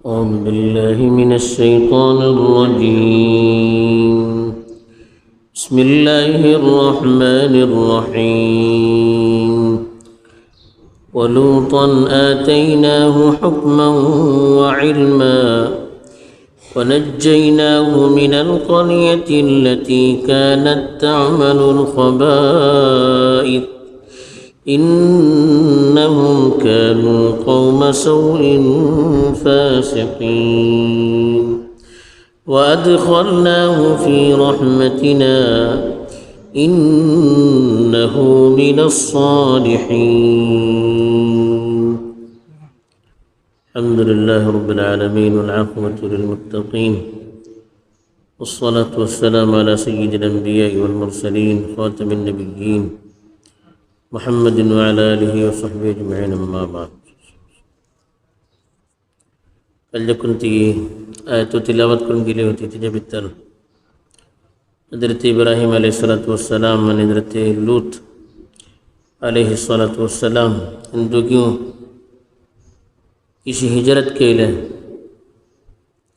أعوذ بالله من الشيطان الرجيم. بسم الله الرحمن الرحيم. ولوطا آتيناه حكما وعلما ونجيناه من القرية التي كانت تعمل الخبائث إنهم كانوا قوم سوء فاسقين وأدخلناه في رحمتنا إنه من الصالحين. الحمد لله رب العالمين والعاقبة للمتقين والصلاة والسلام على سيد الأنبياء والمرسلين خاتم النبيين محمد وعلى آله وصحبه أجمعين. أما بعد، کل جو کنتی آیت و تلاوت کرن کے لیے ہوتی تھی جب اتر حضرت ابراہیم علیہ السلام اور حضرت لوط علیہ السلام ان دوگیوں کسی ہجرت کے لئے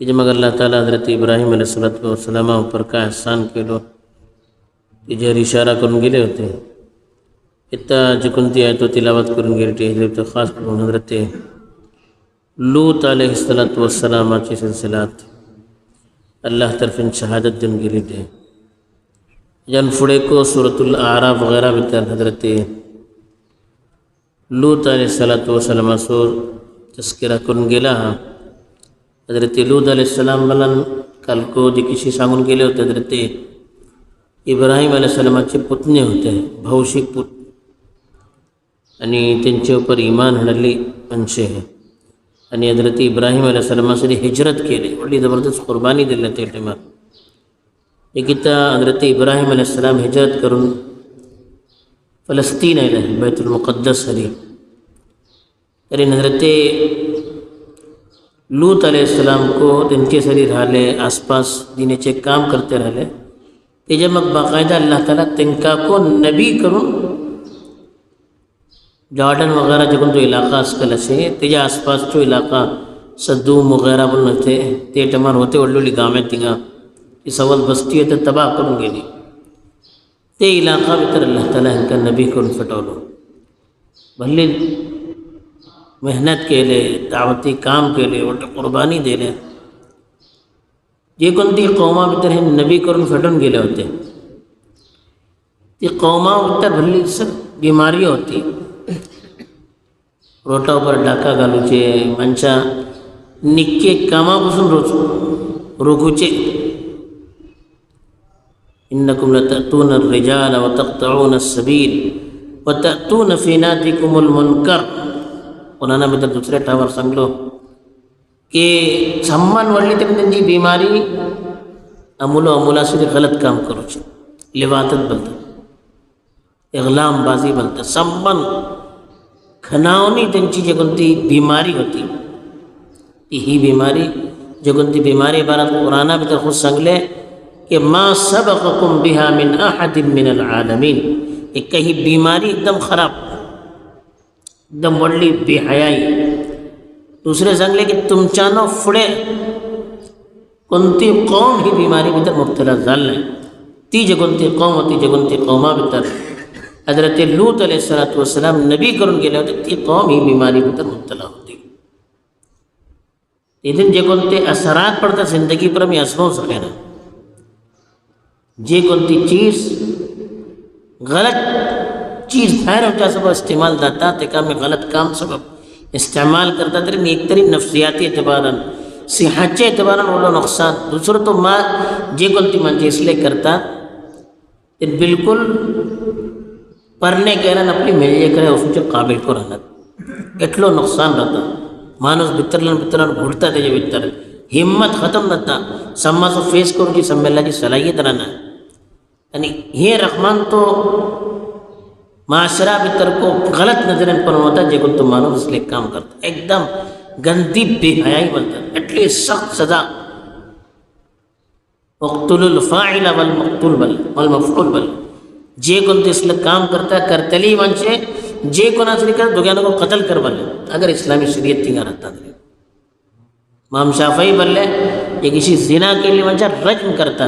کہ جب مگر اللہ تعالیٰ حضرت ابراہیم علیہ السلام پر کا احسان کے لو کہ جہر اشارہ کرن کے لئے ہوتے اتنا جو کنتی آیت و تلاوت کرن کے لیے حضرت خاص پر حضرت لوط علیہ السلام آچی سلسلات اللہ طرف ان شہادت دن کے لیے جن فڑے کو سورة الاعراف وغیرہ بتر حضرت لوط علیہ السلام سور تذکرہ کرن گلا حضرت لوط علیہ السلام بلن کل کو جو کسی سانگن کے لیے ہوتے حضرت ابراہیم علیہ السلام اچھے پتنے ہوتے ہیں بھوشک پت یعنی تنچے اوپر ایمان ہڑلی انشے ہیں یعنی حضرت ابراہیم علیہ السلام سے ہجرت کے لئے بڑی زبردست قربانی دل لیتے ہیں. یہ کہتا حضرت ابراہیم علیہ السلام ہجرت کرن فلسطین ہے بیت المقدس ہے لیکن حضرت لوط علیہ السلام کو دن کے سری رہا لے آس پاس دینے چیک کام کرتے رہا لے کہ جب باقاعدہ اللہ تعالیٰ تنکا کو نبی کرن جارڈن وغیرہ جگن تو علاقہ اسکل سے تیجا آس پاس تو علاقہ صدوم وغیرہ بلنے تھے تیٹمان ہوتے وڈولی گامیں تنگا اس اول بستی ہے تو تباہ کروں گے نہیں تے علاقہ بتر اللہ تعالیٰ ان کا نبی کو انفتولو بھلے محنت کے لئے دعوتی کام کے لئے وٹا قربانی دے لئے یہ کنتی قومہ بتر ہیں نبی کو انفتون کے لئے ہوتے تی قومہ بتر بھلی سب بیماری ہوتی روٹا اوپر ڈاکا گالو چھے منچا نکے کاما بسن روکو چھے انکم لتأتون الرجال وتقطعون السبیل وتأتون فی نادکم المنکر انہانا بیدر دوسرے ٹاور سنگلو کہ سمان ولی تک جی بیماری امولا سے غلط کام کرو چھے لواتت بلتا اغلام بازی بلتا سمان کھناؤنی تنچی جگنتی بیماری ہوتی ہی بیماری جگنتی بیماری عبارت قرآنہ بیتر خود سنگ لے کہ ما سبقکم بها من احد من العالمین ایک کہیں بیماری ایک دم خراب ایک دم وڈلی بے حیائی دوسرے سنگ لے کہ تم چانو فڑے کنتی قوم ہی بیماری بیتر مبتلا ظل ہے تی جگنتی قوم ہوتی جگنتی قومہ بیتر حضرت لوط علیہ السلام نبی کرن کے لئے ہوتے تی قوم ہی بیماری بیتر مبتلا ہوتی لیکن جے کنتے اثرات پڑتا زندگی پر ہمیں اسموں سکینا جے کنتی چیز غلط چیز ظاہر ہوتا سبب استعمال داتا تکا میں غلط کام سبب استعمال کرتا ترین ایک ترین نفسیاتی اعتباراً صحت اعتباراً وہ نقصان دوسرا تو ماں جے کنتی منچے اس لئے کرتا بالکل پرنے کہنا اپنی ملیے کرے اس میں قابل کو رہنا اتلو نقصان رہتا مانوس بترلن گھڑتا تھے جو بتر ہمت ختم رہتا سما سو فیس کرو جی سب میں اللہ جی صلاحیت رہنا یعنی یہ رحمان تو معاشرہ بتر کو غلط نظرن پر ہوتا جے کو تو مانوس اس لئے کام کرتا ایک دم گندی بے حیائی بلتا اتلی سخت سزا اقتل الفاعل والمفعول بل جے کون تو اس لئے کام کرتا ہے کرتلی منچے جے کو ناصری کر دوگیانوں کو قتل کر بلے اگر اسلامی شریعت تینگا رہتا ہے امام شافعی بولے یہ کسی زنا کے لیے منچا رجم کرتا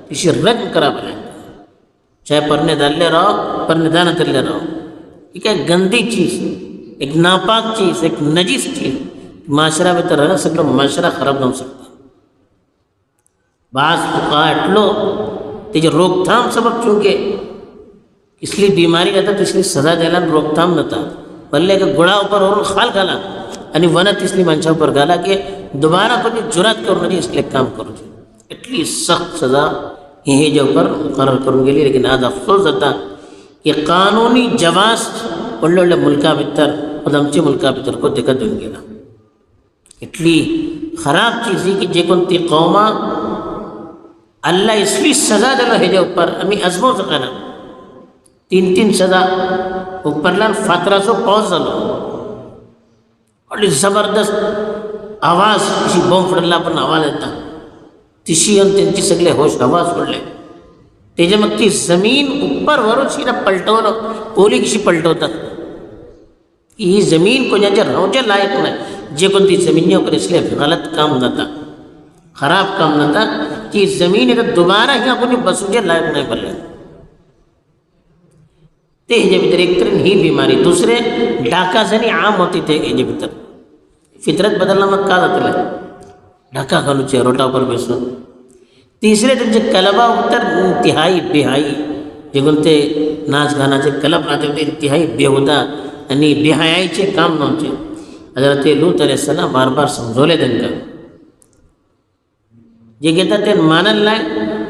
کسی رجم کرا بولے چاہے پرنے ڈالے رہو پرنے دانا تلے رہو. یہ کیا گندی چیز ایک ناپاک چیز ایک نجیس چیز معاشرہ میں تو رہ سکتا معاشرہ خراب نہ ہو سکتا. بعض اٹلو تیجے روک تھام سبب چونکہ اس لیے بیماری رہتا تو اس لیے سزا دینا روک تھام نہ تھا بلے کہ گڑا اوپر اور خال گالا یعنی ونت اس لیے منچا اوپر گالا کہ دوبارہ کوئی جرات کرنا نہیں اس لیے کام کرو جی اتنی سخت سزا یہ جو اوپر مقرر کروں کے لیے. لیکن آج افسوس ہوتا کہ قانونی جواز ಒಳ್ಳೊಳ್ಳೆ ಮುಲ್ಕಾ ಬಿತ್ತರ ಅದಮ್ಚಿ ಮುಲ್ಕಾ ಬಿತ್ತರ کو ದಿಕ್ಕ ದಂಗಿಲ್ಲ. اتنی خراب چیز ہے کہ جے کنتی قوما اللہ اس لیے سزا دلو ہے جو اوپر امی ازمو سکانا 3 سزا اوپر لان فاترہ سو پوز دلو اور زبردست آواز کسی بوم فر اللہ پر آواز دیتا تیشی ان تنچی سگلے ہوش آواز پڑ لے تیجے مکی زمین اوپر ورو چینا پلٹو لو پولی کسی پلٹو تا یہ زمین کو جنجر روجہ لائق نہیں جے کنتی زمینیوں پر اس لئے غلط کام نہ تھا خراب کام نہ تھا کہ زمین ہے دوبارہ ہی اپنی بسوجہ لائق نہیں بل رہے تے یہ جب ادھر ایک طرح ہی بیماری. دوسرے ڈاکہ زنی عام ہوتی تھے یہ جب ادھر فطرت بدلنا مت کہا جاتا ہے ڈاکہ کھانو چاہے روٹا پر بیسو. تیسرے دن جو کلبہ اتر انتہائی بہائی جو گنتے ناچ گانا چاہے کلب آتے ہوتے انتہائی بیہودہ یعنی بہائی چاہے کام نہ چاہے. حضرت لوط علیہ السلام بار بار سمجھولے دن کا یہ کہتا تھے مان اللہ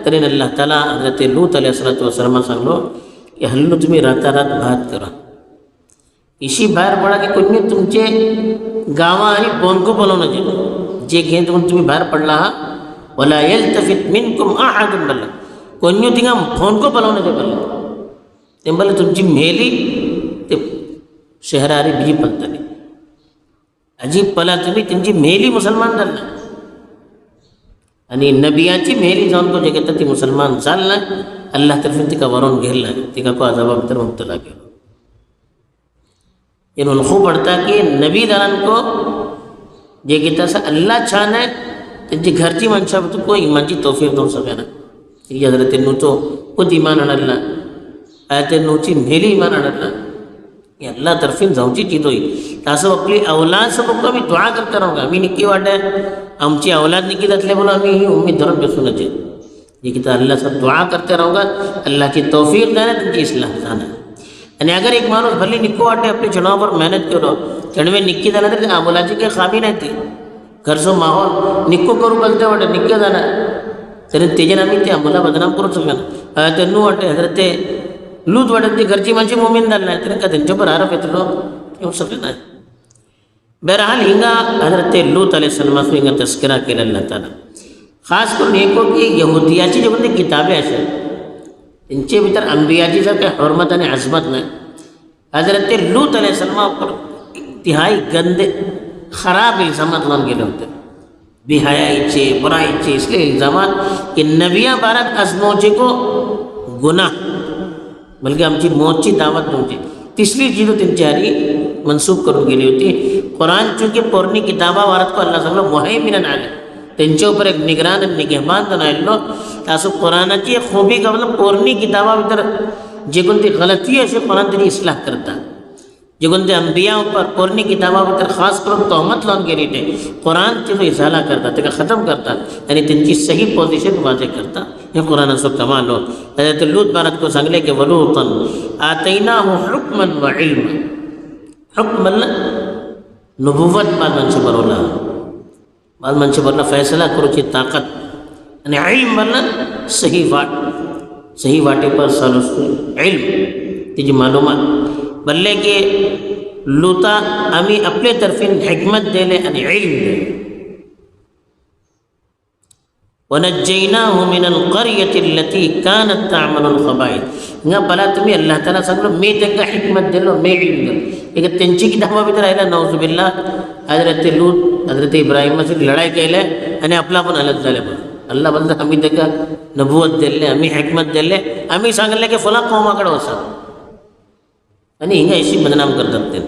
ترین اللہ تعالیٰ حضرت لوط علیہ السلام سنگلو کہ ہلو تمہیں راتا رات بات کرا اسی باہر پڑا کہ کنی تم چے گاواں آنی بون کو بولو نہ جے گھیں تمہیں باہر پڑ رہا وَلَا يَلْتَفِتْ مِنْكُمْ أَحَدٌ بَلَّ کنیو تنگا بون کو بولو نہ جے بلے تم بلے تم چی میلی شہر آری بھی پلتا نہیں عجیب پلا تمہیں تنجی میلی مسلمان ڈالنا یعنی نبیاچی میلی جان کو جگہ تی مسلمان زالنا اللہ طرف انتی کا ورون گھر لائے تیکا کو عذابہ بتر مبتلا گیا. یہ نلخو پڑھتا کہ نبی داران کو جگہ تا سا اللہ چھانا ہے تنجی گھر چی منشا بتو کو ایمان چی توفیق دو سکینا. یہ حضرت نو تو خود ایمان اڑلا آیت نو چی میلی ایمان اڑلا یہ اللہ طرفین زوجی چیز ہوئی تاسو اپنی اولاد سب کو بھی دعا کرتا رہوں گا امی نکی واٹا ہے امچی اولاد نکی دتلے بولا امی ہی امید دھرم پہ سننا چاہیے. یہ کہتا اللہ سب دعا کرتے رہوں گا اللہ کی توفیق دینا تم کی اصلاح جانا ہے. یعنی اگر ایک مانوس بھلی نکو واٹے اپنے چناؤ پر محنت کرو چڑھوے نکی دینا تھے آمولا جی کے خامی نہیں تھی گھر سو ماحول نکو کرو بلتے واٹے نکی دینا تیرے تیجن امی تھے آمولا بدنام کرو سکنا حضرت نو واٹے حضرت لوط وڑتی گھرچی منچی مومن دلنا ہے تیرے کا دن جو پر عرف اتلو کیوں سکنا ہے. بہرحال ہنگا حضرت لوط علیہ السلام سے ہنگا تذکرہ کے اللہ تعالیٰ خاص کر نیکو کہ یہودیاچی جو بندے کتابیں ایسے انچے بھیتر انبیاء سب کے حرمت نے عظمت میں حضرت لوط علیہ السلام پر انتہائی گندے خراب الزامات لان کے ہوتے بہائی چے برائی چے اس لیے الزامات کہ نبیاں بارت از موچے کو گناہ بلکہ ہم چی موت چی دعوت پہنچے تیسری چیزوں تن چاری منصوب کرنے کے لیے ہوتی. قرآن چونکہ پورنی کتابہ وارت کو اللہ صلی اللہ محیمن علی تنچے اوپر ایک نگران نگہبان دنائل لو تاسو قرآن چی خوبی کا مطلب پورنی کتابہ بتر جگن تی غلطی ہے سے قرآن تنی اصلاح کرتا جگن تی انبیاء اوپر پورنی کتابہ بتر خاص کرو تہمت لون کے لیے قرآن چی تو ازالہ کرتا تکا ختم کرتا یعنی تنچی صحیح پوزیشن واضح کرتا. یہ قرآن سب کمال ہو. حضرت لوط بارت کو سنگلے کہ ولوطا آتیناہ حکما و علما حکم اللہ نبوت بعد منچے برولا بعد منچے برولا فیصلہ کرو چی طاقت یعنی علم اللہ صحیح واٹے پر سالس علم تیجی معلومات بلے کہ لوطا امی اپنے طرفین حکمت دے لے یعنی علم دے وَنَجَّيْنَاهُ مِنَ الْقَرْيَةِ الَّتِي كَانَتْ تَعْمَلُ الْخَبَائِثَ انگا بلا تمہیں اللہ تعالیٰ سنگلو میں تنگا حکمت دلو میں علم دلو لیکن تنچی کی دعوہ بھی در آئلہ نعوذ باللہ حضرت لوط حضرت ابراہیم سے لڑائی کہلے انہیں اپلا پن علت ظالے پر اللہ بلدہ ہمیں تنگا نبوت دلے ہمیں حکمت دلے ہمیں سانگلے کہ فلاں قوم آکڑ ہو سا یعنی ہنگا اسی بدنام کر دکتے ہیں.